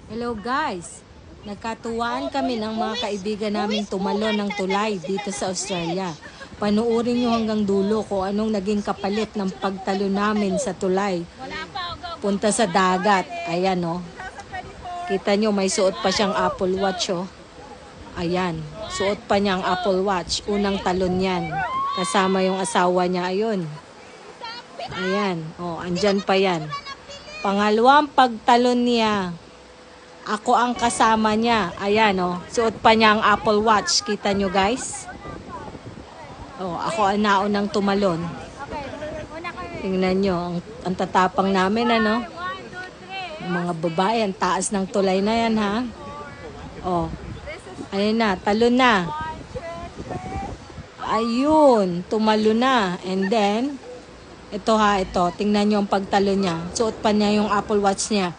Hello guys! Nagkatuwaan kami ng mga kaibigan namin tumalon ng tulay dito sa Australia. Panuorin nyo hanggang dulo kung anong naging kapalit ng pagtalo namin sa tulay. Punta sa dagat. Ayan o. Kita nyo may suot pa siyang Apple Watch o. Ayan. Suot pa niya ang Apple Watch. Unang talon yan. Kasama yung asawa niya. Ayun. Ayan. O, andyan pa yan. Pangalawang pagtalon niya. Ako ang kasama niya. Ayan, oh. Suot pa niya ang Apple Watch. Kita nyo, guys? Oh, ako ang naunang tumalon. Tingnan nyo. Ang tatapang namin, ano? Ang mga babae, ang taas ng tulay na yan, ha? Oh. Ayun na, talon na. Ayun, tumalo na. And then, ito ha, ito. Tingnan nyo ang pagtalo niya. Suot pa niya yung Apple Watch niya.